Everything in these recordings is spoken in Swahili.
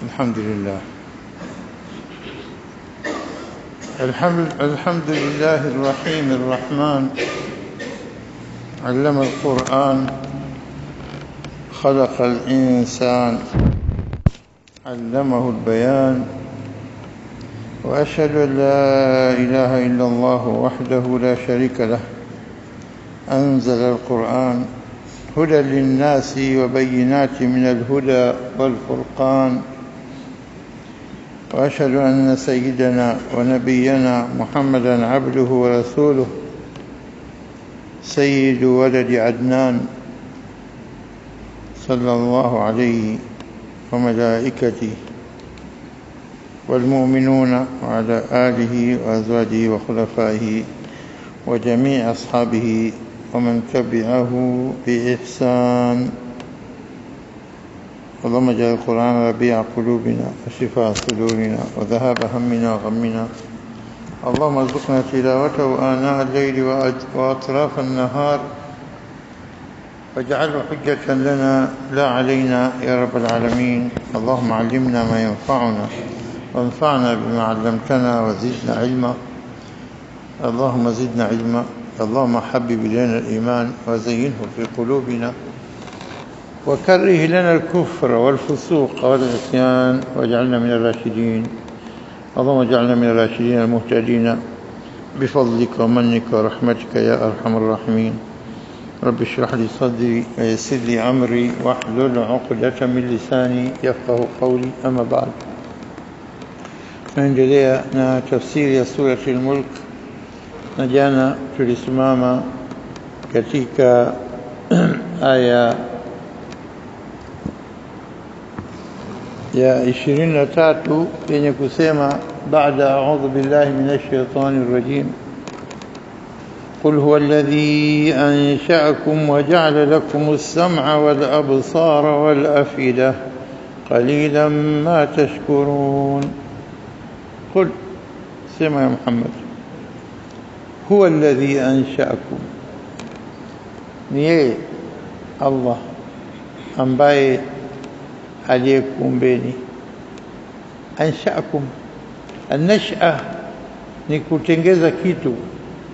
الحمد لله. الحمد لله الرحيم الرحمن، علم القرآن، خلق الإنسان، علمه البيان، وأشهد أن لا إله إلا الله وحده لا شريك له، أنزل القرآن هدى للناس وبينات من الهدى والفرقان، وأشهد أن سيدنا ونبينا محمدا عبده ورسوله، سيد ولد عدنان، صلى الله عليه وملائكته والمؤمنون وعلى آله وأزواجه وخلفائه وجميع أصحابه ومن تبعه بإحسان. اللهم اجعل القرآن ربيع قلوبنا وشفاء صدورنا وذهاب همنا وغمنا. اللهم ارزقنا تلاوته آناء الليل وأطراف النهار، واجعله حجة لنا لا علينا يا رب العالمين. اللهم علمنا ما ينفعنا وانفعنا بما علمتنا وزدنا علما. اللهم زدنا علما. اللهم حبب إلينا الإيمان وزينه في قلوبنا، وكره لنا الكفر والفسوق والعصيان، واجعلنا من الراشدين. اللهم اجعلنا من الراشدين المهتدين بفضلك ومنك ورحمتك يا أرحم الراحمين. رب اشرح لي صدري ويسر لي أمري واحلل عقدة من لساني يفقه قولي. أما بعد، tunaendelea na tafsiri ya surati al-Mulk, na jana tulisimama katika aya ya 23 yenye kusema baada a'udhu billahi minash shaitani rrajim, قل هو الذي أنشأكم وجعل لكم السمع والأبصار والأفئدة قليلا ما تشكرون. قل سمع يا محمد، هو الذي أنشأكم، نيه الله ambaye aliyekuumbeni. Anshaakum, an-nash'a ni kutengeza kitu,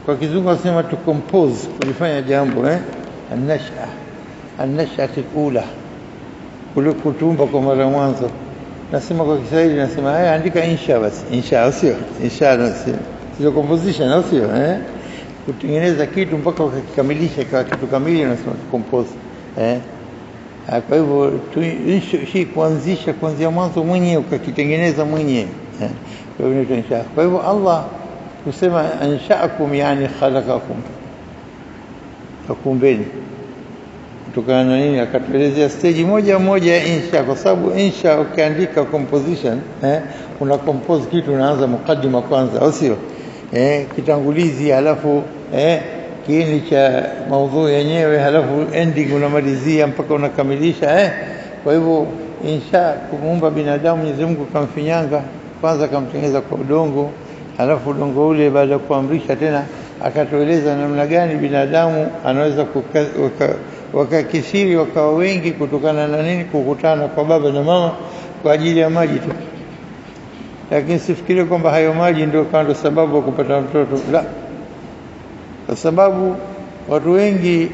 kwa kizungu nasema to compose, kulifanya jambo an-nash'a, an-nash'atu al-ula, kule kutumba kwa mara mwanzo. Nasema kwa Kiswahili nasema andika insha basi, insha sio insha, sio composition sio kutengeneza kitu mpaka ukakikamilisha kwa kitu kamili, nasema compose Kwa hivyo shi kuanzisha kuanzia mwanzo mwenyewe ukakitengeneza mwenyewe. Kwa hivyo ni insha. Kwa hivyo Allah kusema anshaakum, yani khalaqakum, akumbeni kutokana na nini? Akatuelezea stage moja moja ya insha, kwa sababu insha ukiandika composition una compose kitu, unaanza mukaddima kwanza, au sio? Kitangulizi, halafu kiini cha maudhui yenyewe, halafu ending unamalizia mpaka unakamilisha. Kwa hivyo insha, kumuumba binadamu Mwenyezi Mungu kamfinyanga kwanza, kamtengeneza kwa udongo, halafu udongo ule baada ya kuamrisha tena akatueleza namna gani binadamu anaweza wakakisiri wakawa wengi kutokana na nini? Kukutana kwa baba na mama kwa ajili ya maji tu. Lakini sifikiri kwamba hayo maji ndio kando sababu ya kupata mtoto, la. Kwa sababu watu wengi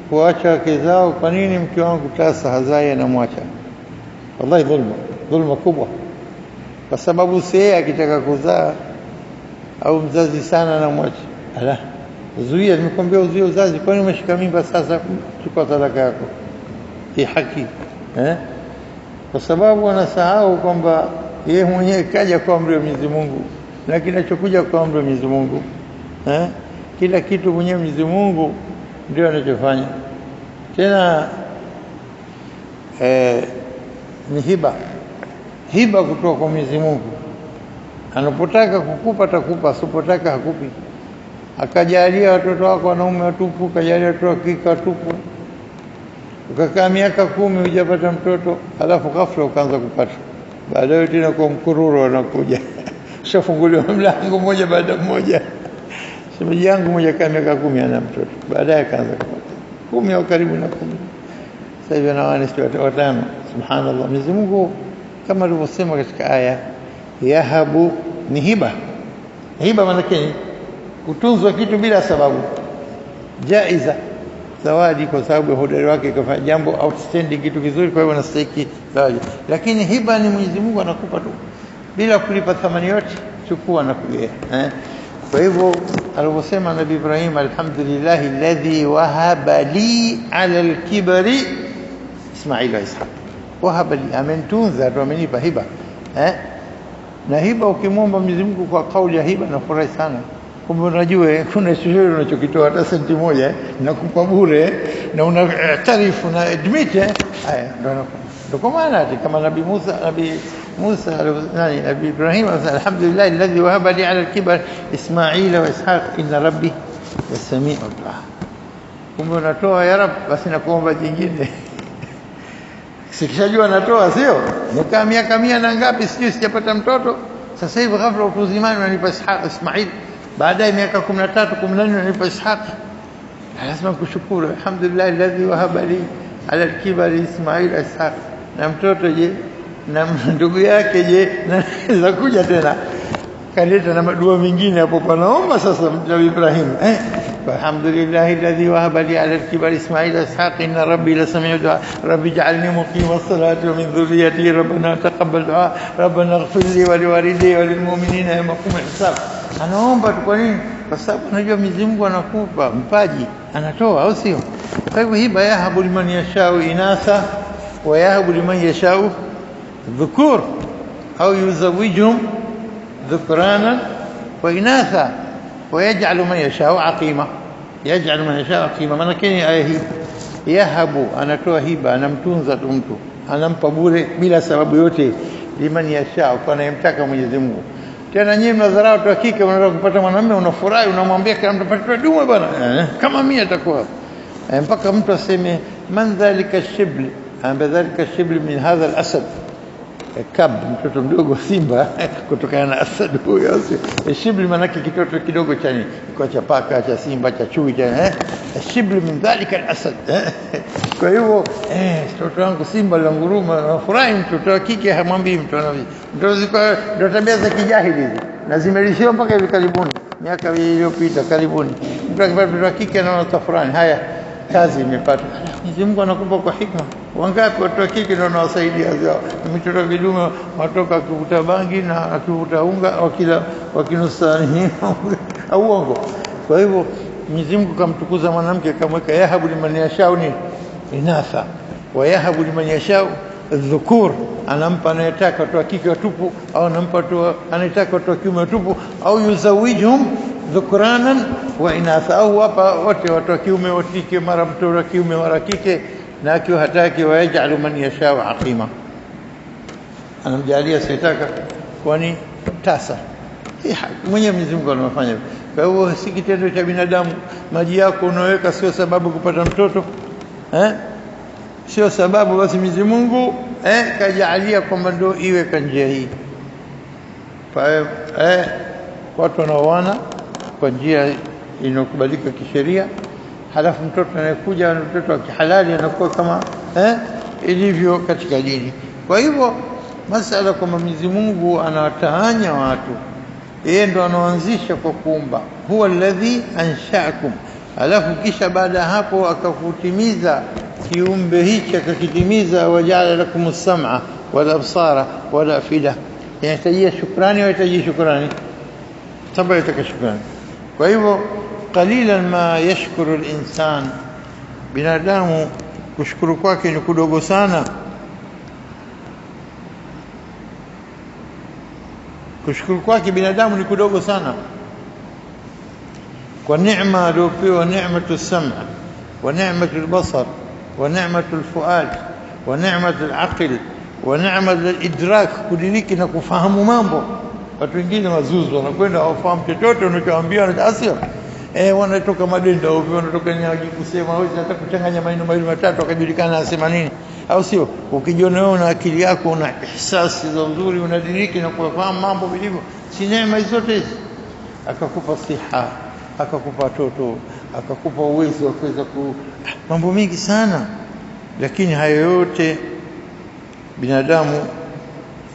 kuacha wake zao. Kwa nini mke wangu tasa hazai anamwacha? Wallahi dhulma kubwa. Kwa sababu yeye akitaka kuzaa au mzazi sana anamwacha. Ala, zuia, nimekwambia uzuie uzazi. Kwani umeshika mimba sasa? Chukua talaka yako, hii haki. Kwa sababu anasahau kwamba yeye mwenyewe kaja kwa amri ya Mwenyezi Mungu, na kinachokuja kwa amri ya Mwenyezi Mungu kila kitu mwenyewe Mwenyezi Mungu ndio anachofanya. Tena ni hiba kutoka kwa Mwenyezi Mungu. Anapotaka kukupa atakupa, asipotaka hakupi. Akajalia watoto wako wanaume watupu, akajalia watoto wa kike watupu, ukakaa miaka 10 hujapata mtoto, alafu ghafla ukaanza kupata. Baadaye tena kwa mkururo anakuja, shafunguliwa mlango mmoja baada mmoja. Shemeji yangu mmoja kama miaka 10 ana mtoto, baadaye akaanza kupata 10 au karibu na 10. Sasa hivi ana wana 5. Subhanallah, Mwenyezi Mungu kama alivyosema katika aya, yahabu ni hiba. Hiba maana yake kutunzwa kitu bila sababu, jaiza, zawadi kwa sababu ya hodari wake kafanya jambo outstanding, kitu kizuri, kwa hivyo anastahili zawadi. Lakini hiba ni Mwenyezi Mungu anakupa tu bila kulipa thamani yote, chukua na kugea. Kwa hivyo alivyosema Nabii Ibrahim, alhamdulillahi alladhi wahaba li ala alkibari Ismail wa Ishaq. Wahaba li, amenitunza tu, amenipa hiba. Na hiba ukimwomba Mwenyezi Mungu kwa kauli ya hiba na furahi sana. Kumbe unajua kuna chochote unachokitoa hata senti moja nakupa bure, na unatarifu na admit haya ndio kwa maana kama Nabii Ibrahim, alhamdulillah alladhi wahaba li ala al-kibar Ismail wa Ishaq inna rabbi lasami'u du'a. Kumbe unatoa ya Rabb, basi nakuomba jingine. Sikishajua natoa, sio nikaa miaka 100 na ngapi sijui sijapata mtoto, sasa hivi ghafla utuzimani unanipa Ismail, baadaye miaka 13 14 unanipa Ishaq. Lazima kushukuru, alhamdulillah alladhi wahaba li ala al-kibar Ismail wa Ishaq. Na mtoto je, na ndugu yake je, na kuja tena kaleta na madua mengine hapo panaomba sasa Nabii Ibrahim. Alhamdulillah alladhi wahaba li ala al-kibar Ismail wa Ishaq inna rabbi lasami'u du'a rabbi ij'alni muqima as-salati wa min dhurriyyati rabbana taqabbal du'a rabbana ighfir li wa liwalidayya wa lilmu'minina yawma yaqumul hisab. Anaomba tu. Kwa nini? Kwa sababu anajua Mwenyezi Mungu anakupa mpaji, anatoa, au sio? Kwa hivyo hiba yahabu liman yashau inatha wa yahabu liman yashau dhukur au yuzawijhum dhukrana wa inatha wa yaj'alu man yashau aqima. Yaj'alu man yashau aqima maana kini aya hii, yahabu anatoa hiba, anamtunza tu mtu, anampa bure bila sababu yote, liman yashau, kwa anayemtaka Mwenyezi Mungu. Tena nyinyi mnadharau tu hakika, unataka kupata mwanamume unafurahi, unamwambia kama mtapata dume bwana, kama mimi atakuwa mpaka mtu aseme man dhalika shibl, amba dhalika shibl min hadha al-asad kab, mtoto mdogo simba kutokana na asad huyo. Shibl maana yake kitoto kidogo cha nini, kwa cha paka, cha simba, cha chui, cha shibl min dhalika al-asad. Kwa hivyo mtoto wangu simba la nguruma, nafurahi. Mtoto wa kike hamwambii mtu anavi, ndio tabia za kijahili hizi, na zimelishiwa mpaka hivi karibuni, miaka iliyopita karibuni. Mtu akipata mtoto wa kike anaona tafurani, haya kazi imepata. Mwenyezi Mungu anakupa kwa hikma. Wangapi watu wa kike ndio wanawasaidia zao, mtoto wa kidume watoka kuvuta bangi na akivuta unga wakinusani au uongo. Kwa hivyo Mwenyezi Mungu kamtukuza mwanamke, kamweka yahabu liman yashau ni inatha wa yahabu liman yashau dhukur, anampa anayetaka watu wa kike watupu, au anampa anayetaka watu wa kiume watupu, au yuzawijhum dhukranan wa inatha, au hapa wote watu wa kiume wa kike, mara mtoto wa kiume mara kike, na akiwa hataki wa yaj'alu man yashau aqima, anamjalia sitaka, kwani tasa mwenye Mwenyezi Mungu anafanya. Kwa hiyo si kitendo cha binadamu. Maji yako unaweka sio sababu kupata mtoto, sio sababu, basi Mwenyezi Mungu kajalia kwamba ndio iwe kwa njia hii. Kwa hiyo watu wanaoana kwa njia inokubalika kisheria, halafu mtoto anayekuja mtoto wa kihalali anakuwa kama ilivyo katika dini. Kwa hivyo masala kwamba Mwenyezi Mungu anawatawanya watu, yeye ndo anaanzisha kwa kuumba, huwa alladhi ansha'akum, alafu kisha baada hapo akakutimiza kiumbe hichi, akakitimiza, waja'ala lakum as-sam'a wal absara wal afida. Inahitaji shukrani au inahitaji shukrani? Tabii inataka shukrani. Kwa hivyo qalilan ma yashkuru al-insan, binadamu kushukuru kwake ni kudogo sana. Kushukuru kwake binadamu ni kudogo sana kwa neema aliyopewa, neematu as-sam'a wa neematu al-basar wa neematu al-fuad wa neematu al-aql wa neematu al-idrak, kudiriki na kufahamu mambo. Watu wengine wazuzu wanakwenda hawafahamu chochote unachowaambia, na asia wanatoka madenda au wanatoka nyaji kusema wewe unataka kuchanganya maneno mawili matatu akajulikana anasema nini, au sio? Ukijiona wewe na akili yako una ihsasi za uzuri, unadiriki na kufahamu mambo vilivyo, si neema hizo zote hizi. Akakupa siha, akakupa watoto, akakupa uwezo wa kuweza mambo mengi sana, lakini hayo yote binadamu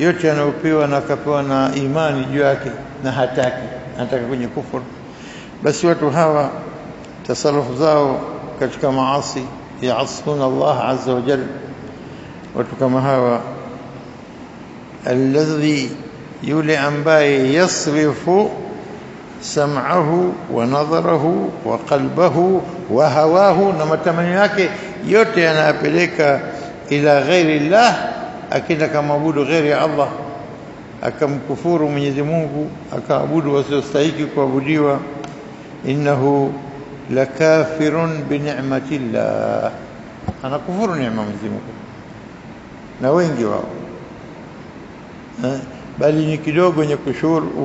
yote anayopewa na akapewa na imani juu yake na hataki, anataka kwenye kufuru, basi watu hawa tasarufu zao katika maasi yaasuna Allah azza wa jalla. Watu kama hawa, alladhi, yule ambaye yasrifu sam'ahu wa nadharahu wa qalbahu wa hawahu, na matamanio yake yote yanapeleka ila ghairi Allah, akenda kamabudu ghairi Allah, akamkufuru Mwenyezi Mungu, akaabudu wasiostahili kuabudiwa. Innahu lakafirun bi ni'matillah, anakufuru neema Mwenyezi Mungu, na wengi wao bali ni kidogo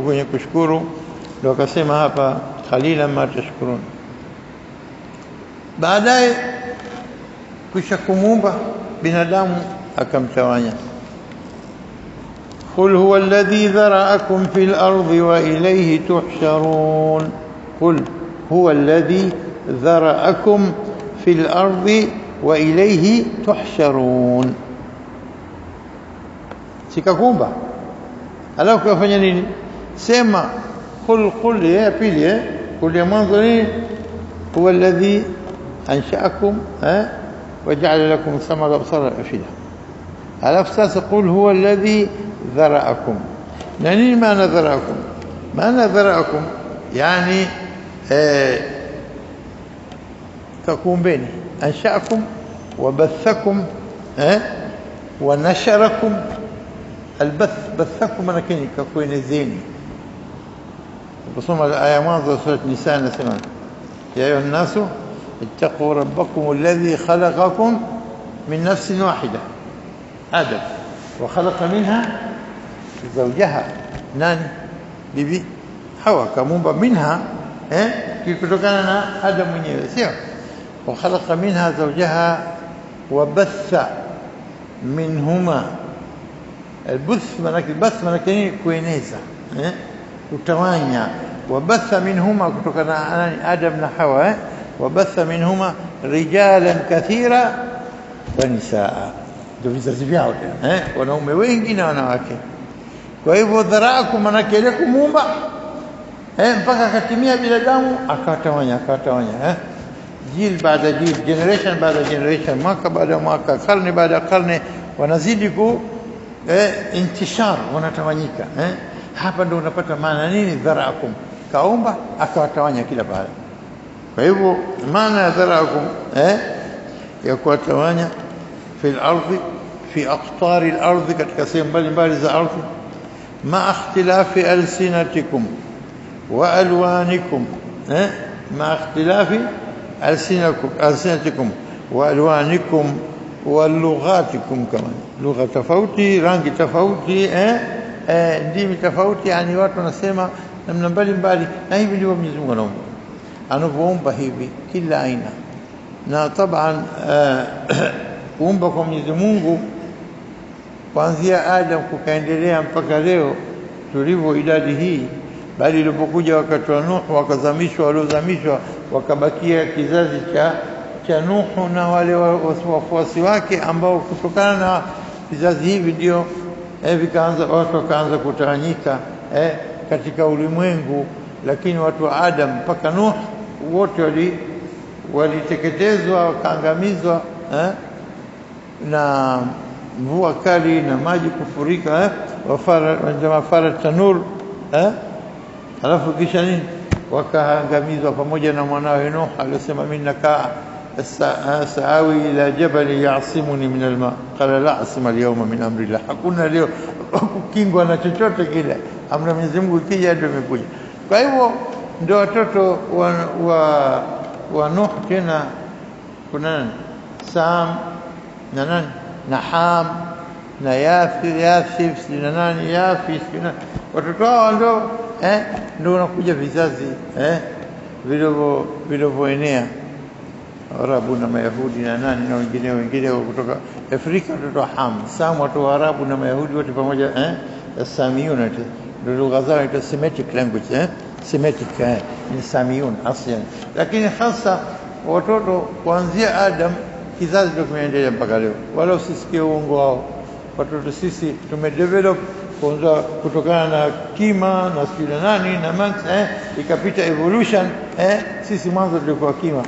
wenye kushukuru. Ndio akasema hapa khalilan ma tashkurun. Baadaye kisha kumuumba binadamu akamtawanya. Qul huwa alladhi dhara'akum fil ardi wa ilayhi tuhsharun. Qul huwa alladhi dhara'akum fil ardi wa ilayhi tuhsharun. Sikakumba alafu kafanya nini? Sema qul ya pili, qul ya mwanzo nini? Huwa alladhi ansha'akum waja'ala lakum sam'a wa absara wa afida. alafu sasa qul huwa alladhi dhara'akum. na nini maana dhara'akum? maana dhara'akum yani kakumbeni, ansha'akum wa bathakum wa nasharakum. البث بثكم لكن ككوينزين. بصوم الآية ماضية سورة النساء نسمع يا أيها الناس اتقوا ربكم الذي خلقكم من نفس واحدة آدم وخلق منها زوجها نان بيبي حواء كمومبا منها كيكتوكانا آدم ونيو وخلق منها زوجها وبث منهما. البث manake kueneza, kutawanya. wabatha minhuma, kutokana Adam na Hawa, wabatha minhuma rijalan kathira wa nisaa, ndio vizazi vyao tena, wanaume wengi na wanawake. Kwa hivyo dharaakum manake ile kumuumba mpaka akatimia binadamu, akatawanya jil baada jil, generation baada generation, mwaka baada mwaka, karne baada karne, wanazidi intishar, wanatawanyika. Hapa ndio unapata maana nini dharaakum, kaumba akawatawanya kila pale. Kwa hivyo maana ya dharaakum ya kuwatawanya fil ardi, fi aqtari al-ardhi, katika sehemu mbalimbali za ardhi, ma ikhtilafi alsinatikum wa alwanikum, ma ikhtilafi alsinatikum wa alwanikum ولغاتكم كمان لغه tofauti, rangi tofauti, ndimi tofauti, yani watu wanasema namna mbalimbali, na hivi ndivyo Mwenyezi Mungu anaumba, anavyoumba hivi kila aina. na taban kuumba kwa Mwenyezi Mungu kuanzia Adam kukaendelea mpaka leo tulivyo idadi hii, bali ilipokuja wakati wa Nuh wakazamishwa, waliozamishwa wakabakia kizazi cha Nuhu na wale wafuasi wake, ambao kutokana na vizazi hivi ndio watu wakaanza kutawanyika katika ulimwengu. Lakini watu wa Adam mpaka Nuh wote waliteketezwa, wakaangamizwa na mvua kali na maji kufurika, wafara tanur, alafu kisha nini, wakaangamizwa pamoja na mwanawe Nuh aliyosema mimi nakaa saawi ila jabali ya'simuni min alma qala la asima alyawma min amri Allah. Hakuna leo kukingwa na chochote kile, amri ya Mwenyezi Mungu ikija ndio imekuja. Kwa hivyo ndio watoto wa Nuh tena kuna Sam na nani na Ham na Yafis na nani Yafis na watoto hao ndio wanakuja vizazi vilivyoenea Arabu na Mayahudi na nani na wengine kutoka Afrika, watoto wa Ham, Sam, watu wa Arabu na Mayahudi wote pamoja, Samiyun, ndio lugha zao ita Semitic language, Semitic ni Samiyun aslan. Lakini hasa watoto kuanzia Adam kizazi ndio kimeendelea mpaka leo, wala usisikie uongo wao. watoto sisi tumedevelop kutokana na kima na sila nani na max ikapita evolution sisi mwanzo tulikuwa kima.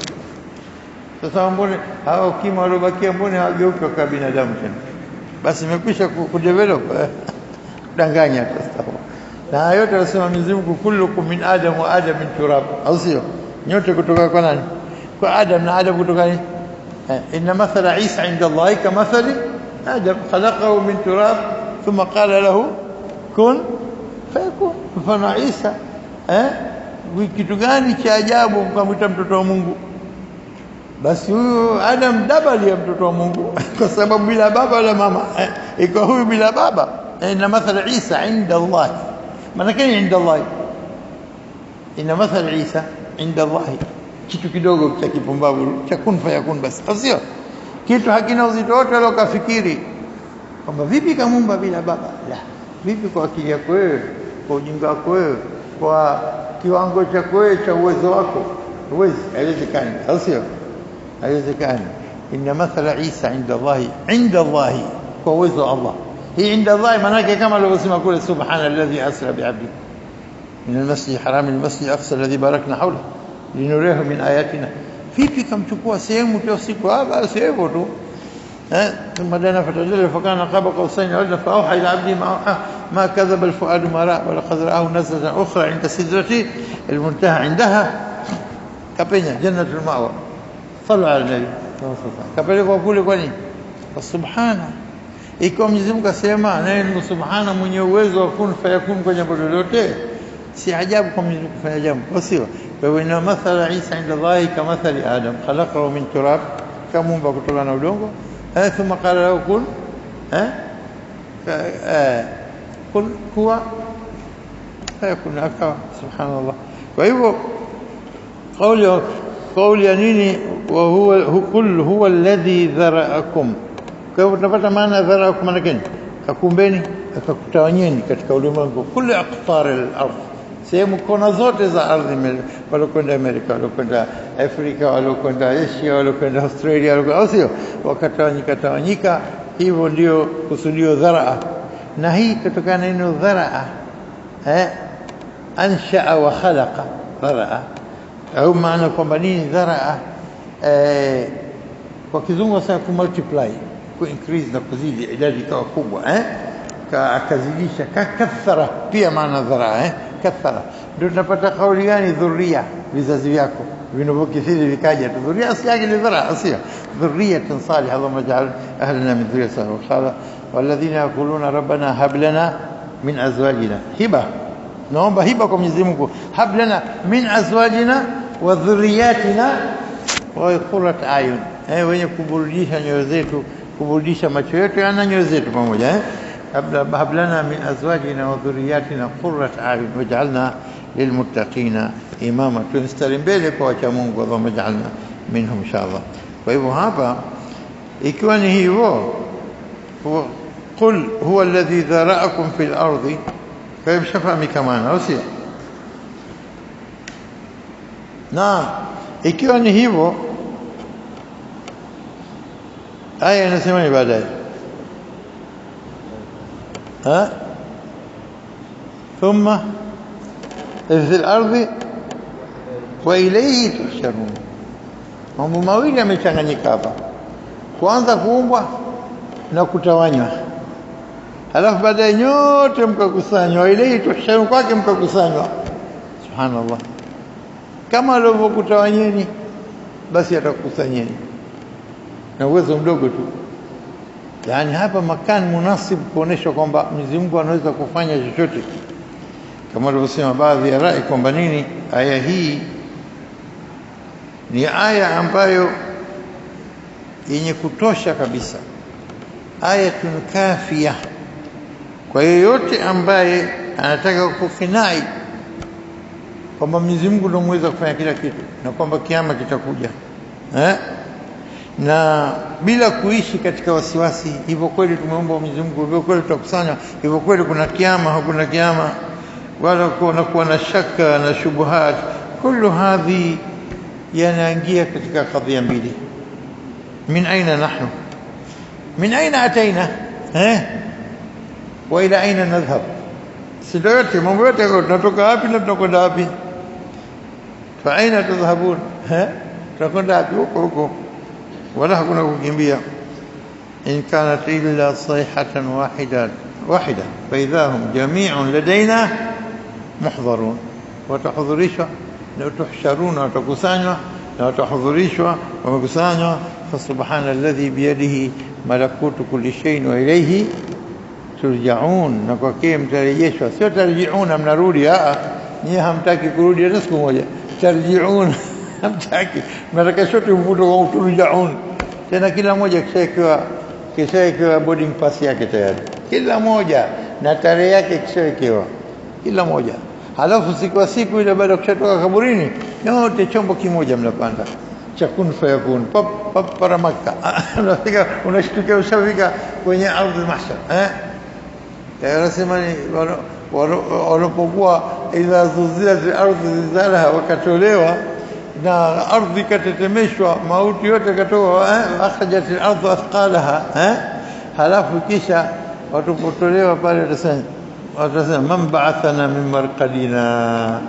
Sasa mbona hao kima waliobakia mbona hawageuka kwa binadamu tena? Basi imekwisha kudevelop danganya sasa. Na yote anasema Mwenyezi Mungu kullukum min adam wa adam min turab, au sio? Nyote kutoka kwa nani? Kwa Adam, na Adam kutoka nini? Inna mathala Isa inda Allahi kamathali Adam, khalaqahu min turab thumma qala lahu kun fayakun. Mfano Isa kitu gani cha ajabu mkamwita mtoto wa Mungu? Basi huyu Adam dabali ya mtoto wa Mungu kwa sababu bila baba wala mama, iko huyu bila baba. Inna mathala Isa inda Allahi, maana yake inda Allahi, inna mathala Isa inda Allahi, kitu kidogo cha kipumbavu cha kun fayakun basi, sio kitu hakina uzito wote wala ukafikiri kwamba vipi kamuumba bila baba. La, vipi kwa akili yako wewe, kwa ujinga wako wewe, kwa kiwango chako wewe cha uwezo wako, huwezi, haiwezekani, sio haiwezekani. Inna mathala Isa inda Allahi, inda Allahi, kwa uwezo wa Allah. Hii inda Allahi maana yake kama alivyosema kule, subhanalladhi asra bi'abdi min al-masjid al-haram al-masjid al-aqsa alladhi barakna hawla linuriyahu min ayatina. Vipi kamchukua sehemu tu usiku hapa sehemu tu ثم دنا فتدلى فكان قاب قوسين أو أدنى فأوحى إلى عبده ما كذب الفؤاد ما رأى ولقد رآه نزلة أخرى عند سدرة المنتهى، عندها كبينة جنة المأوى. صلوا على النبي كبينة وقولي قولي سبحانه. Ikiwa Mwenyezi Mungu asema naye ni subhana, mwenye uwezo wa kun fayakun kwa jambo lolote, si ajabu kwa Mwenyezi Mungu kufanya jambo, sio? Kwa hivyo ina mathala Isa inda Allahi kamathali Adam, khalaqahu min turab, kamuumba kutoka na udongo, thumma qala lahu kun kun huwa fayakun, akawa. Subhanallah. Kwa hivyo kauli ya nini, wa huwa kul huwa alladhi dharaakum. Kwa hivyo tunapata maana dharaakum maana gani? Kakumbeni, akakutawanyeni katika ulimwengu, kulli aqtar al-ardh, sehemu kona zote za ardhi, walokwenda Amerika, walokwenda Afrika, walokwenda Asia, walokwenda Australia, au sio? Wakatawanyika. Hivyo ndio kusudio dharaa, na hii kutokana na neno dharaa, anshaa wa khalaqa dharaa, au maana kwamba nini dharaa? Kwa kizungu sasa ku multiply, ku increase na kuzidi idadi ikawa kubwa, akazidisha, kathara pia maana dharaa, kathara. Ndio tunapata kauli gani? Dhuria, vizazi vyako vinavyokithiri vikaja tu. Dhuria asili yake ni dharaa, sio dhurriyatan salihah, Allahumma ij'al ahlana min dhurriyyati salihah. Qala walladhina yaquluna rabbana hab lana min azwajina, hiba, naomba hiba kwa Mwenyezi Mungu, hab lana min azwajina wa dhurriyyatina wa qurrat ayun, wenye kuburudisha nyoyo zetu, kuburudisha macho yetu na nyoyo zetu pamoja. هب لنا من أزواجنا وذرياتنا قرة أعين واجعلنا للمتقين إماما. تنستلم بالك وجمونك اللهم اجعلنا منهم إن شاء الله. فإذا هذا إكوان هو قل هو الذي ذرأكم في الأرض. كيف شفهمي كمان أوسيا؟ نعم إكوان هو آية نسمعني بعد ثم في الأرض وإليه تحشرون. Mambo mawili yamechanganyika hapa, kwanza kuumbwa na kutawanywa, halafu baadaye nyote mkakusanywa, ilayhi tuhsharun, kwake mkakusanywa. Subhanallah, kama alivyokutawanyeni basi atakukusanyeni na uwezo mdogo tu. Yani hapa makani munasib kuonesha kwamba Mwenyezi Mungu anaweza kufanya chochote, kama alivyosema baadhi ya rai kwamba nini, aya hii ni aya ambayo yenye kutosha kabisa, ayatun kafia kwa yeyote ambaye anataka kukinai kwamba Mwenyezi Mungu ndiye mweza kufanya kila kitu na kwamba kiama kitakuja, na bila kuishi katika wasiwasi. Hivyo kweli tumeomba Mwenyezi Mungu, hivyo kweli tutakusanya, hivyo kweli kuna kiama, hakuna kiama, wala kuwa na shaka na shubuhat. Kullu hadhi yanaingia katika kadhia mbili. Min aina nahnu, min aina ataina, wa ila aina nadhhab, si ndio yote mambo yote tunatoka wapi na tunakwenda wapi? Fa aina tadhhabun, tunakwenda wapi? Huko wala hakuna kukimbia. In kanat illa sayhatan wahida fa idahum jami'un ladaina muhdharun, watahudhurishwa na tuhsharuna, watakusanywa na watahudhurishwa, wamekusanywa. Fa subhana alladhi biyadihi malakutu kulli shay'in wa ilayhi turja'un, na kwa kile mtarejeshwa, sio tarji'una mnarudi. Nyie hamtaki kurudi hata siku moja. Tarji'un hamtaki, mnataka sote mvuto wa turja'un. Tena kila mmoja kishawekewa boarding pass yake tayari, kila moja na tarehe yake kishawekewa kila moja. Halafu siku ile baada ya kutoka kaburini, yote chombo kimoja mnapanda cha kun fayakun, pap para Makkah. Unafika, unashtuka ushafika kwenye ardhi mahshar. Wanasema ni wanapokuwa idha zuzilat al-ardhu zilzalaha, wakatolewa na ardhi katetemeshwa, mauti yote katoa, akhrajat al-ardhu athqalaha. Halafu kisha watupotolewa pale, watasema man ba'athana min marqadina,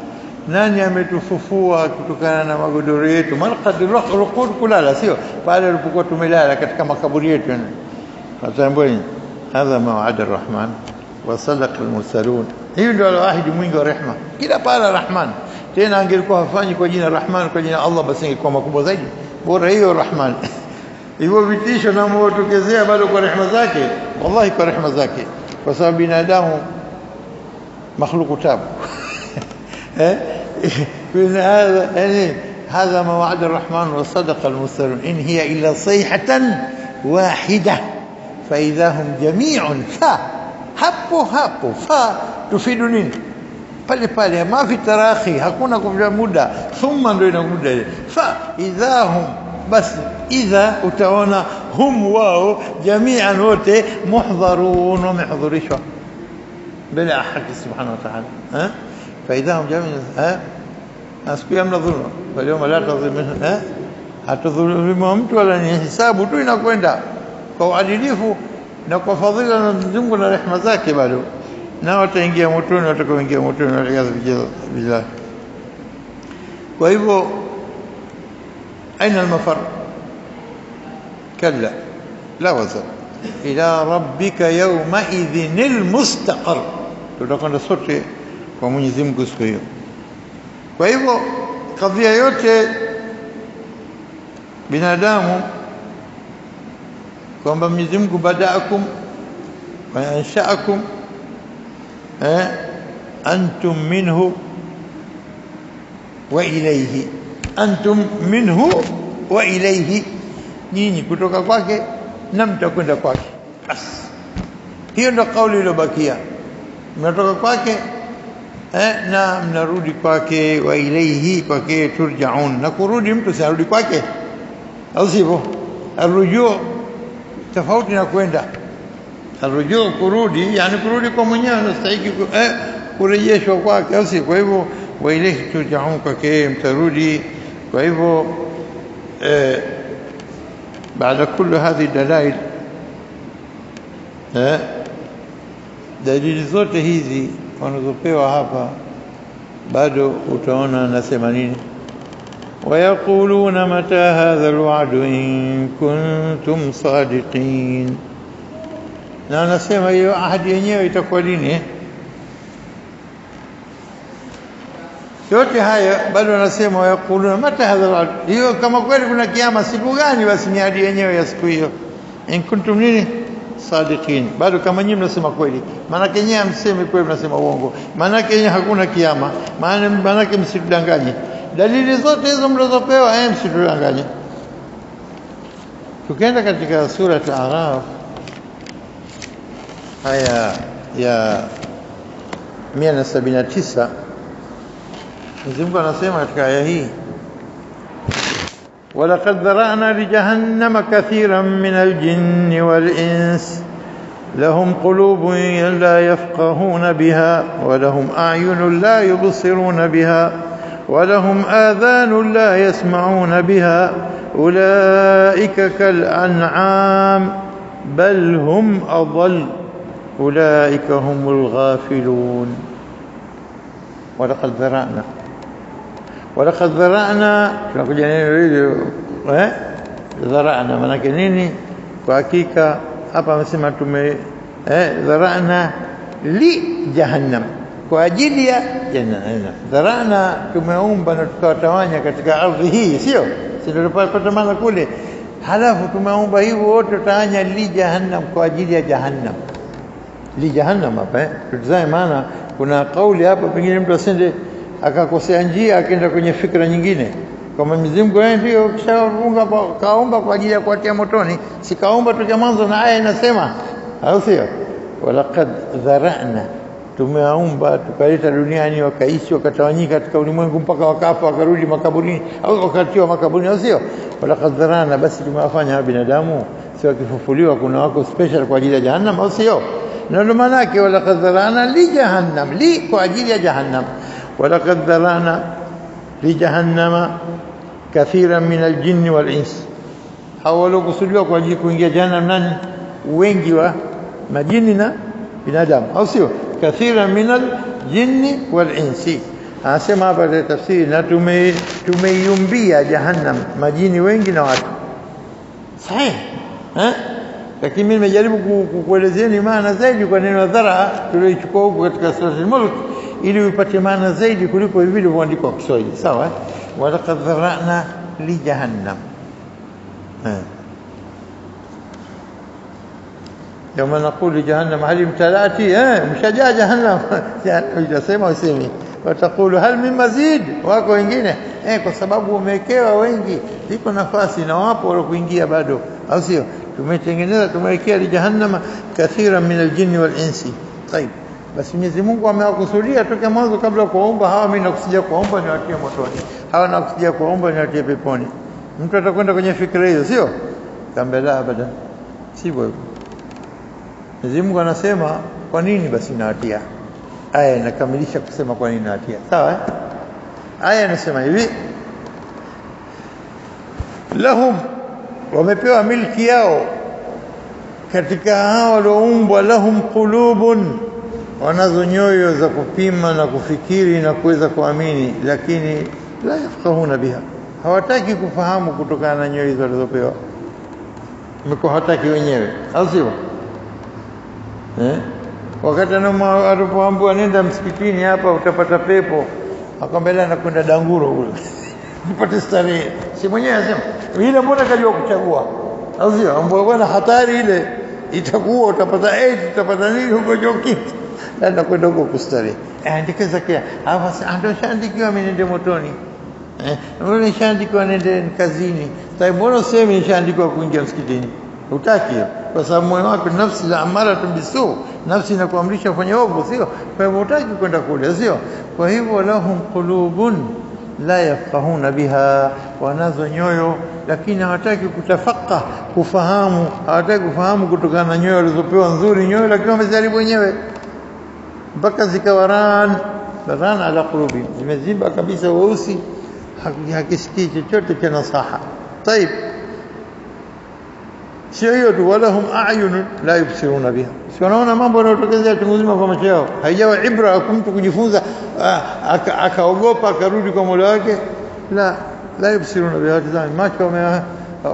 nani ametufufua kutokana na magodoro yetu? Marqad ruqud, kulala, sio pale tulipokuwa tumelala katika makaburi yetu. Watambweni hadha ma wa'ada ar-rahman wa sadaqa al-mursalun. Hiyo ndio alahidi mwingi wa rehema, kila pala Rahman. Tena angelikuwa hafanyi kwa jina Rahman, kwa jina Allah, basi ingekuwa makubwa zaidi. Bora hiyo Rahman. Hivyo vitisho na mwotokezea bado kwa rehema zake, wallahi kwa rehema zake, kwa sababu binadamu makhluku tabu. Kuna hadha, yani hadha ma wa'ada ar-rahman wa sadaqa al-mursalun in hiya illa sayhatan wahida fa idahum jami'un. Fa hapo fa tufidu nini? Pale ma fi tarakhi, hakuna kupita muda, thumma ndio ina muda ile. Fa idahum, basi idha utaona hum wao jami'an wote muhdharun, wamehudhurishwa mbele ya haki subhanahu wa ta'ala. Fa idahum jami'an, asikia mnadhuluma walio la tadhlimu, hatudhulumu mtu wala ni hisabu tu inakwenda kwa uadilifu na kwa fadhila na Mungu na rehema zake, bado na wataingia motoni, watakaoingia motoni watakaza billah. Kwa hivyo aina al-mafar? Kalla la wazar ila rabbika yawma idhinil mustaqar, tutakwenda sote kwa Mwenyezi Mungu siku hiyo. Kwa hivyo kadhia yote binadamu kwamba Mwenyezi Mungu badaakum wa anshaakum, antum minhu wa ilayhi, antum minhu wa ilayhi, nyinyi kutoka kwake na mtakwenda kwake. Basi hiyo ndio kauli iliyobakia, mnatoka kwake na mnarudi kwake. Wa ilayhi, kwake turjaun, na kurudi mtu si arudi kwake, au sivyo? Arujuu tofauti na kwenda. Arujuu kurudi, yani kurudi kwa mwenyewe anastahili kurejeshwa kwake, au si? Kwa hivyo wa ilayhi turjaun, kwake mtarudi. Kwa hivyo baada kullu hadhi dalail, dalili zote hizi wanazopewa hapa, bado utaona anasema nini? ويقولون متى هذا الوعد إن كنتم صادقين, na anasema hiyo ahadi yenyewe itakuwa lini? Yote haya bado anasema wayakuluna mata hadha alwa'd, hiyo kama kweli kuna kiama siku gani? Basi ni ahadi yenyewe ya siku hiyo. In kuntum nini? Sadiqin, bado kama nyinyi mnasema kweli. Maana yake hamsemi kweli, mnasema uongo. Maana yake hakuna kiama, maana yake msidanganye. Dalili zote hizo mlizopewa msidanganye. Tukienda katika sura Al-A'raf aya ya 179, Mwenyezi Mungu anasema katika aya hii, walaqad dhara'na li jahannama kathiran min al-jinni wal-ins lahum qulubun la yafqahuna biha wa lahum a'yunun la yubsiruna biha ولهم آذان لا يسمعون بها أولئك كالأنعام بل هم أضل ulaika humul ghafilun. Walaqad dhara'na, tunakuja neno hilo dhara'na maana yake nini? Kwa hakika hapa amesema dhara'na li jahannam, kwa ajili ya jahannam. Dhara'na tumeumba na tukawatawanya katika ardhi hii, sio ndio pata maana kule. Halafu tumeumba hivyo wote tutawanya li jahannam, kwa ajili ya jahannam. Li jahannam hapa tutazame, maana kuna kauli hapa, pengine mtu asende akakosea njia akaenda kwenye fikra nyingine, kama Mwenyezi Mungu ndio kishaunga kaumba kwa ajili ya kuatia motoni, sikaumba toka mwanzo, na aya inasema, au sio? Walaqad dhara'na, tumeumba tukaleta duniani, wakaishi wakatawanyika katika ulimwengu mpaka wakafa wakarudi makaburini, au wakatiwa makaburini, au sio? Walaqad dhara'na, basi tumewafanya binadamu sio kifufuliwa kuna wako special kwa ajili ya jahannam, au sio? Ndio maana yake walaqad dhara'na li jahannam, li kwa ajili ya jahannam. Walaqad dhara'na li jahannama kathiran min aljinni wal ins, hao waliokusudiwa kwa ajili kuingia jahannam nani? Wengi wa majini na binadamu, au sio? Kathiran min aljinni wal insi, anasema hapa tafsiri, na tumeiumbia jahannam majini wengi na watu. Sahihi lakini mimi nimejaribu kukuelezeeni maana zaidi kwa neno dhara tuliochukua huko katika sura al-Mulk, ili upate maana zaidi kuliko hivi vilivyoandikwa kwa Kiswahili, sawa? Walaqad dhara'na li jahannam, yawma naqulu li jahannam hal imtalati, mshajaa jahannam tunasema usemi, wataqulu hal min mazid, wako wengine kwa sababu umewekewa wengi, iko nafasi na wapo waliokuingia bado, au sio? Tumetengeneza, tumewekea li jahannama kathiran min aljinni wal insi. Tayeb, basi Mwenyezi Mungu amewakusudia toka mwanzo, kabla kuomba hawa, mimi nakusudia kuomba ni watie motoni, hawa nakusudia kuomba ni watie peponi. Mtu atakwenda kwenye fikra hiyo, sio? Kambela abada, sivyo hivyo. Mwenyezi Mungu anasema kwa nini basi nawatia. Aya inakamilisha kusema kwa nini nawatia, sawa? Aya inasema hivi, lahum, wamepewa milki yao katika hao walioumbwa, lahum qulubun, wanazo nyoyo za kupima na kufikiri na kuweza kuamini, lakini la yafqahuna biha, hawataki kufahamu kutokana na nyoyo hizo walizopewa, mko hataki wenyewe, au sio? Wakati alipoambiwa nenda msikitini hapa utapata pepo, akamwambia nakwenda Danguro kule nipate starehe, si mwenyewe anasema ile, mbona kajua kuchagua, au sio? Ambapo bwana hatari ile itakuwa utapata AIDS, utapata nini huko joki, na nakwenda huko kustarehe. Andikeza kia hapa ndio shandikiwa mimi nende motoni, mbona shandikiwa nende kazini, sasa mbona useme shandikiwa kuingia msikitini? Utaki, kwa sababu moyo wako nafsi la amara tubisu, nafsi inakuamrisha kufanya ovu, sio? Kwa hivyo utaki kwenda kule, sio? Kwa hivyo lahum qulubun la yafqahuna biha, wanazo nyoyo lakini hawataki kutafaka, kufahamu, hawataki kufahamu kutokana na nyoyo walizopewa nzuri, nyoyo lakini wameziharibu wenyewe mpaka zikawa ran ala qulubi, zimezimba kabisa weusi, hakisikii chochote cha nasaha. Tayeb, sio hiyo tu, walahum a'yun la yubsiruna biha, si wanaona mambo yanayotokezea chungu nzima kwa macho yao, haijawa ibra kwa mtu kujifunza akaogopa akarudi kwa Mola wake. La yubsiruna biha, tazama macho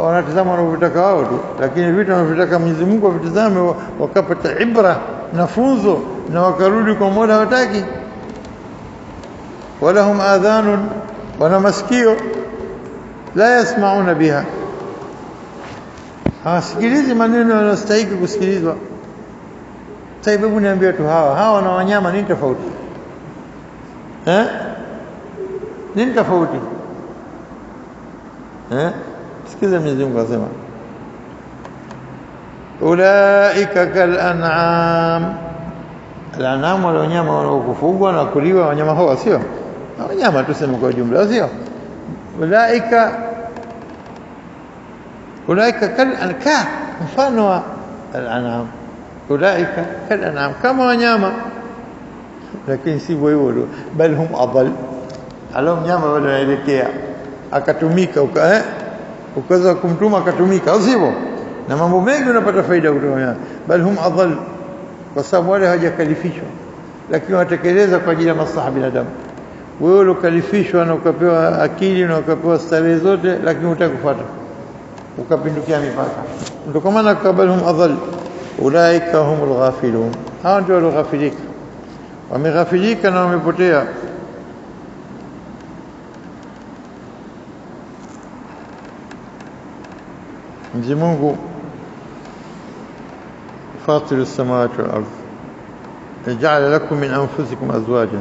wanatazama wanavyotaka wao tu, lakini vitu wanavyotaka Mwenyezi Mungu avitazame wakapata ibra na funzo na wakarudi kwa Mola hawataki. Walahum adhanun, wana masikio, la yasmauna biha, hawasikilizi maneno yanayostahili kusikilizwa. Sasa hebu niambie tu, hawa na wanyama nini tofauti? Nini tofauti? Sikiza Mwenyezi Mungu anasema ulaika kal an'am, al-an'am wale wanyama wanaokufugwa na kuliwa, wanyama hao sio wanyama tuseme kwa jumla, sio? Ulaika kal anka, mfano wa al-an'am, ulaika kal an'am, kama wanyama, lakini si hivyo, bal hum adall. Halo, mnyama wale anaelekea akatumika ukaweza kumtuma akatumika, au sivyo? Na mambo mengi unapata faida kutoka, bal hum adall kwa sababu wale hawajakalifishwa, lakini watekeleza kwa ajili ya maslaha binadamu. Wewe ulokalifishwa na ukapewa akili na ukapewa starehe zote, lakini utakufuata ukapindukia mipaka. Ndio kwa maana kabalhum adhal ulaika humul ghafilun, hao ndio walioghafilika, wameghafilika na wamepotea. Mwenyezi Mungu فاطر السماوات والأرض جعل لكم من أنفسكم أزواجا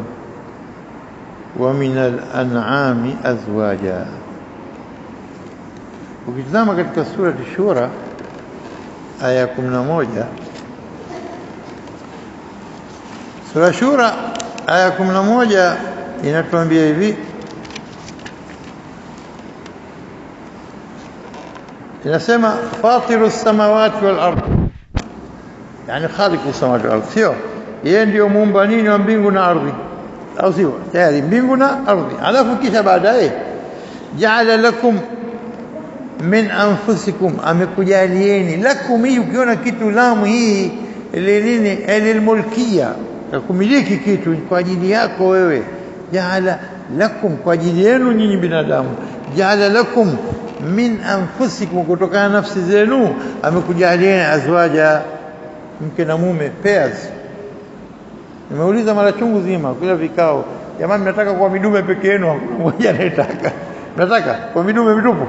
ومن الأنعام أزواجا. Ukitazama katika sura Shura aya 11, sura Shura aya 11 inatuambia hivi, inasema fatiru samawati wal ardh, yani khaliqu samawati wal ardh, sio yeye ndio muumba nini wa mbingu na ardhi, au sio? Tayari mbingu na ardhi, alafu kisha baadaye ja'ala lakum min anfusikum, amekujalieni. Lakum hii ukiona kitu lamu hii nini, lilmulkia, kumiliki kitu kwa ajili yako wewe. Ja'ala lakum, kwa ajili yenu nyinyi binadamu. Ja'ala lakum min anfusikum, kutokana na nafsi zenu amekujalieni azwaja, mke na mume, pairs. Nimeuliza mara chungu zima kila vikao, jamani, mnataka kwa midume peke yenu? Hakuna mmoja anayetaka. Mnataka kwa midume mitupu?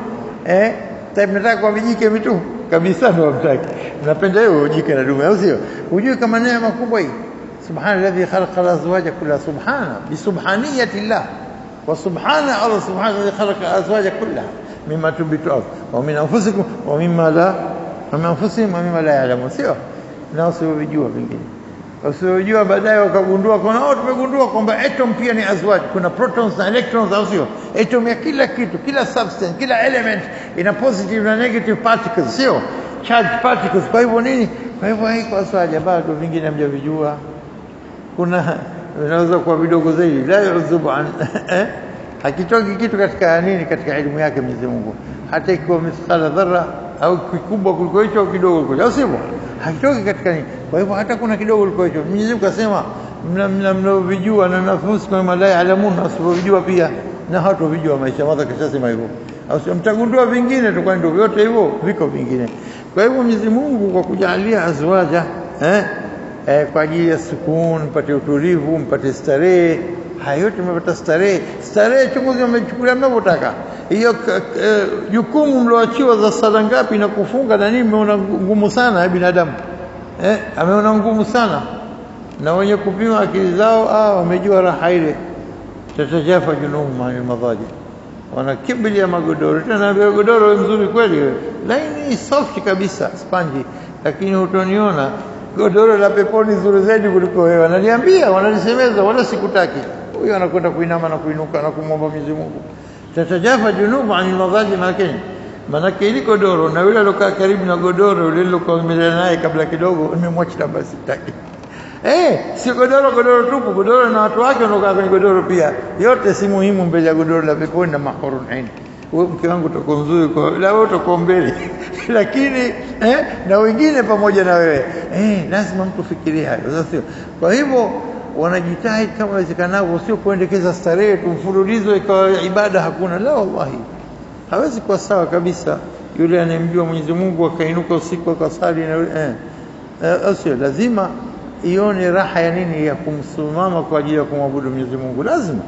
Sasa mnataka kwa vijike mitupu kabisa, ndio mtaki. Mnapenda hiyo jike na dume, au sio? Hujui kama neema kubwa hii. Subhanalladhi khalaqa al-azwaja kullaha, subhana bi subhaniyati llah, wa subhana Allah subhanahu alladhi khalaqa al-azwaja kullaha mimma tubitu al-ardh wa min anfusikum wa mimma la anfusihim wa mimma la ya'lamun, sio? Na usijua vingine, usijua baadaye wakagundua, kuna tumegundua kwamba atom pia ni azwaj, kuna protons na electrons, au sio? Atom ya kila kitu, kila substance, kila element ina positive na negative particles, sio? Charged particles. Kwa hivyo nini? Kwa hivyo haiko azwaja, bado vingine hamjavijua. Kuna vinaweza kuwa vidogo zaidi, la yuzubu an hakitoki kitu katika nini, katika elimu yake Mwenyezi Mungu, hata ikiwa mithqala dharra au kikubwa kuliko hicho au kidogo kuliko hicho, sivyo? Hakitoki katika nini. Kwa hivyo hata kuna kidogo kuliko hicho, Mwenyezi Mungu akasema mnavijua na nafsi kama la yaalamun, asivijua pia na hatovijua maisha madha, kishasema hivyo, au sio? Mtagundua vingine tu, kwa ndio vyote hivyo viko vingine. Kwa hivyo Mwenyezi Mungu kwa kujalia azwaja kwa ajili ya sukun, mpate utulivu, mpate starehe. Hayo yote mmepata starehe. Starehe chunguzi mmechukulia mnavyotaka. Hiyo jukumu mloachiwa za sala ngapi na kufunga na nini, mmeona ngumu sana ya binadamu. Ameona ngumu sana, na wenye kupima akili zao wamejua raha ile. Tatajafa junuhum anil madaji, wanakimbilia magodoro. Tena godoro mzuri kweli, laini soft kabisa, spongy, lakini hutoniona godoro la peponi zuri zaidi kuliko wewe. Wananiambia, wananisemeza, wala sikutaki. Huyo anakwenda kuinama na kuinuka na kumwomba Mwenyezi Mungu. Tatajafa junubu anil madaji, manake ile godoro na yule alokaa karibu na godoro yule alokaa naye kabla kidogo, nimemwacha basi sitaki. Si godoro tupu, godoro na watu wake wanaokaa kwenye godoro pia. Yote si muhimu mbele ya godoro la peponi na mahurun ain. Wewe mke wangu utakuwa mzuri kwa la wewe utakuwa mbele. Lakini na wengine pamoja na wewe. Lazima mtu fikirie hayo. Sio? Kwa hivyo wanajitahidi kama iwezekanavyo, sio kuendekeza starehe tu mfululizo ikawa ibada hakuna. La, wallahi hawezi kuwa sawa kabisa yule anemjua Mwenyezi Mungu akainuka usiku akasali na sio, lazima ione raha ya nini, ya kumsimama kwa ajili ya kumwabudu Mwenyezi Mungu. Lazima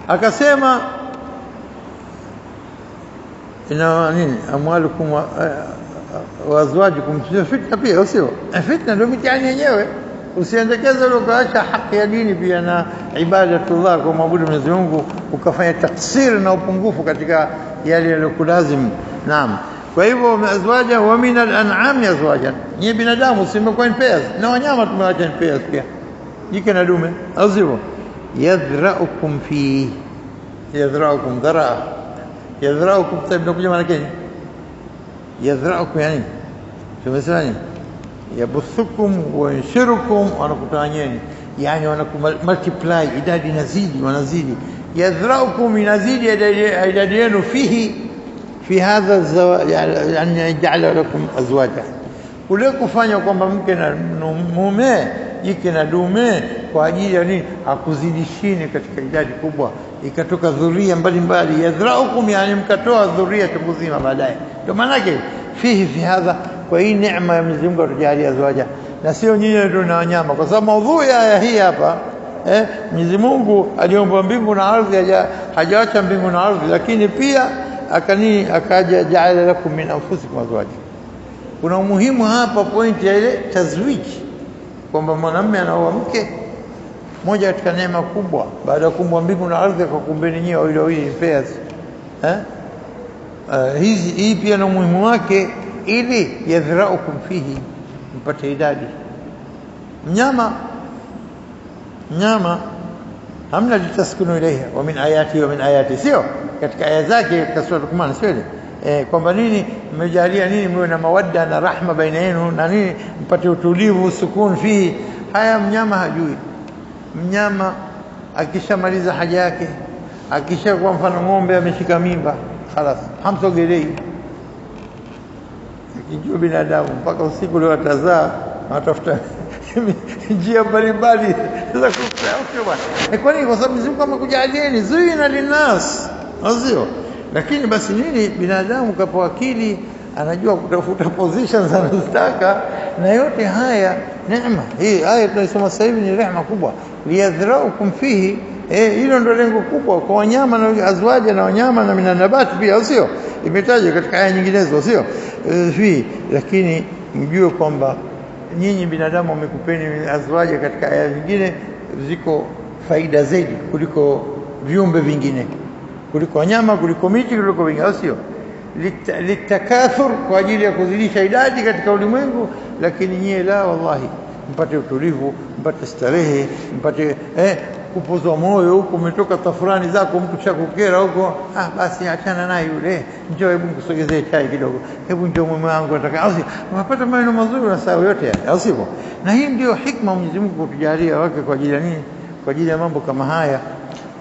akasema ina nini, amwalukum wa azwajukum fitna, pia sio? Fitna ndio mitihani yenyewe. Usiendekeze ukaacha haki ya dini pia na ibadatullah kwa kumwabudu Mwenyezi Mungu, ukafanya taksir na upungufu katika yale yaliyokulazimu. Naam. Kwa hivyo azwaja wa min al-an'ami azwajan, ni binadamu simekuwa in pairs, na wanyama tumewacha in pairs pia, jike na dume, au sivyo? Yadhra'ukum fi, yadhra'ukum dhara, yadhra'ukum tabii kuja maana gani? Yadhra'ukum yani tumesema nini? Yabuthukum wa yanshirukum, wanakutanyeni, yani wanakumultiply, idadi inazidi, wanazidi. Yadhra'ukum, inazidi idadi yenu, fihi في هذا يعني جعل لكم أزواجا Kule kufanya kwamba mke na mume, jike na dume, kwa ajili ya nini? Hakuzidishini katika idadi kubwa, ikatoka dhuria mbalimbali. Yadhraukum, yani mkatoa dhuria tukuzima baadaye. Ndio maana yake fihi fi hadha, kwa hii neema ya Mwenyezi Mungu atujalia azwaja, na sio nyinyi ndio na wanyama. Kwa sababu maudhui ya hii hapa Mwenyezi Mungu aliomba mbingu na ardhi, hajaacha mbingu na ardhi, lakini pia akaja jaala lakum min anfusikum azwaja. Kuna umuhimu hapa, pointi ya ile tazwiji, kwamba mwanamume anaoa mke moja katika neema kubwa, baada ya kuumba mbingu na ardhi akakumbeni nyinyi wawili wawili pairs. Hii pia na umuhimu wake, ili yadhraukum fihi, mpate idadi. Mnyama hamna litaskunu ilaiha wa min ayati, sio katika aya zake katika sura Luqman, sio ile kwamba nini mmejalia nini mwe na mawadda na rahma baina yenu na nini mpate utulivu, sukun fihi. Haya mnyama hajui. Mnyama akishamaliza haja yake, kwa mfano ng'ombe ameshika mimba, خلاص hamsogelei. Kijua binadamu mpaka usiku leo atazaa, atafuta njia mbalimbali za kufanya. Kwa nini? Kwa sababu Mungu kama kujalieni zuina linas, sio? Lakini basi nini, binadamu kapo akili, anajua kutafuta positions anazotaka, na yote haya neema. Hii aya tunasoma sasa hivi ni rehema kubwa, liyadhraukum fihi. Hilo ndio lengo kubwa kwa wanyama na azwaja na wanyama na minanabati pia, sio? Imetaja katika aya nyinginezo, sio? Lakini mjue kwamba nyinyi binadamu wamekupeni azwaja katika aya nyingine, ziko faida zaidi kuliko viumbe vingine, kuliko wanyama, kuliko miti, kuliko wengine, sio? Litakathur, kwa ajili ya kuzidisha idadi katika ulimwengu. Lakini nyie la, wallahi, mpate utulivu, mpate starehe, mpate kupozwa moyo. Huko umetoka tafurani zako, mtu chakukera huko, basi achana naye yule, njoo hebu nikusogezee chai kidogo, hebu njoo mume wangu nataka, unapata maneno mazuri na sawa yote haya, sivyo? Na hii ndio hikma Mwenyezi Mungu kutujalia wake kwa ajili ya nini? Kwa ajili ya mambo kama haya.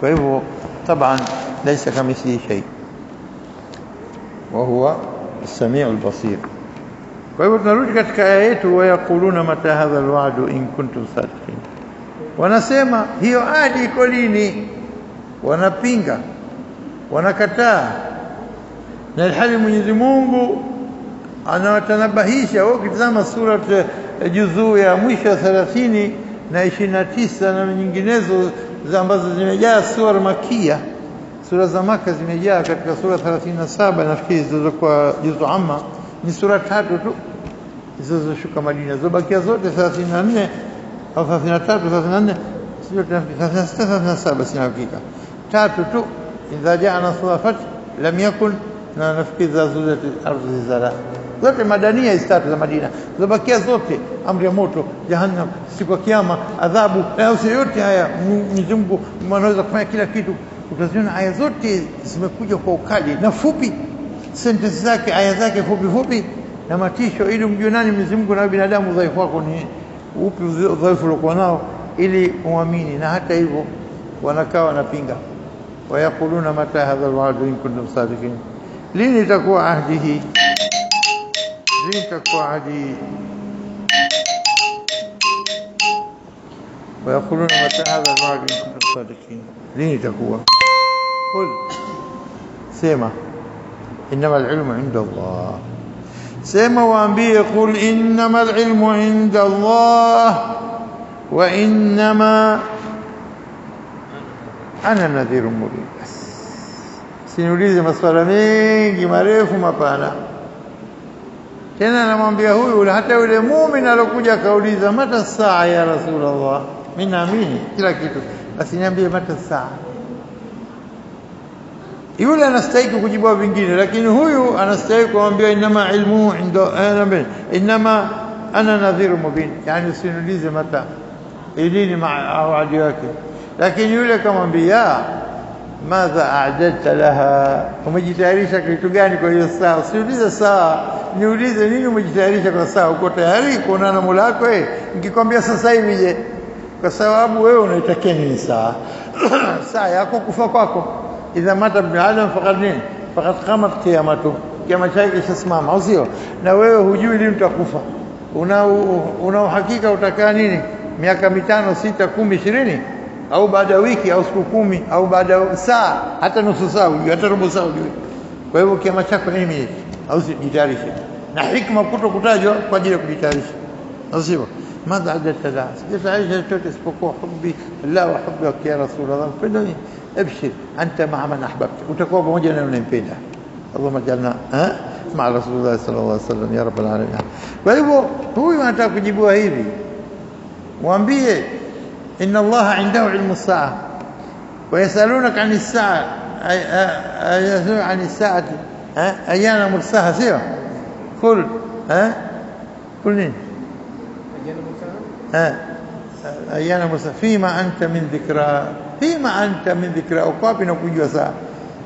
Kwa hivyo taban laisa kamithlihi shay wa huwa as-sami'u al-basir. Kwa hivyo tunarudi katika aya yetu, wayaquluna mata hadha al-wa'du in kuntum sadiqin. Wanasema hiyo ahadi iko lini? Wanapinga, wanakataa, na ilhali Mwenyezi Mungu anawatanabahisha. Wao kitazama sura juzuu ya mwisho 30 na 29 na nyinginezo ambazo zimejaa sura makia, sura za Maka zimejaa katika sura 37 nafikiri zilizokuwa juzu amma, ni sura 3 tu zilizoshuka Madina. Zobakia zote 34 au 33 34 sio 36 sina hakika, 3 tu. Idha jaa nasrafat lam yakun, na nafikiri za zulat al-ardh zara, zote madania hizo 3 za Madina. Zobakia zote amri ya moto, jahannam, siku ya kiyama, adhabu, au yote haya Mwenyezi Mungu anaweza kufanya kila kitu. Utaziona aya zote zimekuja kwa ukali na fupi, sentence zake, aya zake fupi na matisho, ili mjue nani Mwenyezi Mungu na binadamu udhaifu wako ni upi, udhaifu uliokuwa nao, ili muamini. Na hata hivyo wanakaa wanapinga, wayakuluna mata hadha alwa'du in kuntum sadiqin. Lini itakuwa ahdi hii? Lini itakuwa ahdi? wayakuluna mata hadha alwa'du in kuntum sadiqin. Lini itakuwa? Qul, sema innama alilmu inda Allah. Sema waambie, qul innama alilmu inda Allah wa innama ana nadhirun mubin. Sinulize maswala mengi marefu mapana. Tena namwambia huyu, hata yule muumini alokuja akauliza mata saa ya Rasulullah, mimi naamini kila kitu, basi niambie mata saa. Yule anastahili kujibu vingine, lakini huyu anastahili kuambia inama ilmu inama ana nadhiru mubin, yani usinulize mata ilini maadi yake. Lakini yule kamwambia madha a'dadta laha, umejitayarisha kitu gani kwa hiyo saa? Usiulize saa, niulize nini umejitayarisha kwa saa. Uko tayari kuonana na Mola wako? Nikikwambia sasa hivi je? Kwa sababu wewe unaitakia nini saa? Saa yako kufa kwako. Idha mata ibn adam faqad qamat qiyamatu, kiama chake kishasimama, au sio? Na wewe hujui lini utakufa. una uhakika utakaa nini miaka 5, 6, 10, 20 au baada ya wiki au siku 10 au baada ya saa hata nusu saa hata robo saa ujue. Kwa hivyo kiama chako ni nini? Au jitayarishe na hikma kutokutajwa kwa ajili ya kujitayarisha. Sio madha adata la jitayarisha chochote isipokuwa hubbi Allah wa hubbi ya Rasulullah. Fadhani abshir anta ma'a man ahbabta, utakuwa pamoja na unayempenda. Allahumma jalna مع رسول الله صلى الله عليه وسلم يا رب العالمين. Kwa hivyo huyu anataka kujibiwa hivi, mwambie inna Allah indahu ilmu as-sa'a wa yasalunaka 'ani as-sa'a ayasu 'ani as-sa'ati ayana mursaha, sio kul kul nini ayana mursaha fima anta min dhikra ukapi na kujua saa.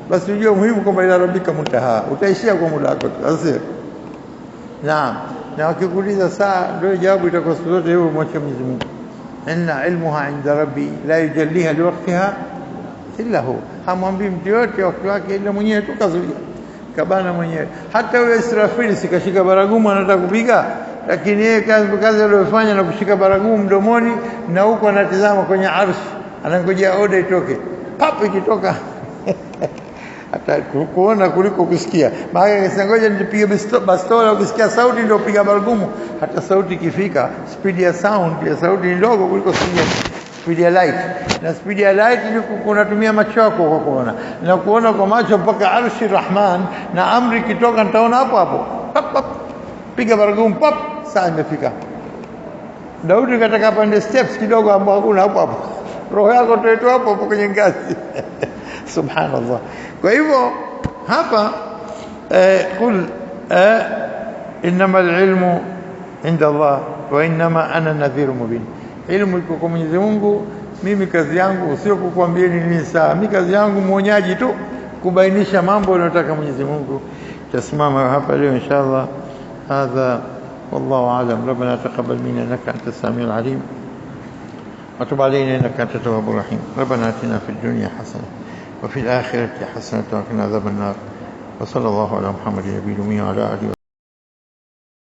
Basi ujue muhimu kwamba ila rabbika muntaha, utaishia kwa muda wako sasa. Naam, na wakikuuliza saa ndio jawabu itakuwa zote hiyo, mwache Mwenyezi Mungu. Inna ilmuha inda rabbi la yujalliha liwaqtiha illa hu, hamwambii mtu yote wakati wake ila mwenyewe tu kazuia kabana mwenyewe. Hata yule Israfili sikashika baragumu anataka kupiga, lakini yeye kazi aliyofanya na kushika baragumu mdomoni na huko anatizama kwenye arshi, anangojea oda itoke. Papo ikitoka hata kuona kuliko kusikia. Maana ngoja nipige bastola, ukisikia sauti ndio piga baragumu. Hata sauti ikifika, speed ya sound ya sauti ni ndogo kuliko speed ya light, na speed ya light ni kunatumia macho yako kwa kuona, na kuona kwa macho mpaka arshi Rahman, na amri kitoka nitaona hapo hapo, pap pap, piga baragumu pap, saa imefika. Daudi kataka pande steps kidogo ambao hakuna, hapo hapo roho yako toa hapo hapo kwenye ngazi. Subhanallah. Kwa hivyo hapa kul innama alilmu inda Allah wa innama ana nadhirun mubin, ilmu iko kwa Mwenyezi Mungu. Mimi kazi yangu sio kukuambia nini saa, mimi kazi yangu muonyaji tu, kubainisha mambo yanayotaka Mwenyezi Mungu. Tasimama hapa leo inshallah. Hadha wallahu a'lam. Rabbana taqabbal minna innaka antas samiul alim وتب علينا إنك أنت التواب الرحيم. ربنا آتنا في الدنيا حسنة وفي الآخرة حسنة وقنا عذاب النار. وصلى الله على محمد النبي الأمي وعلى آله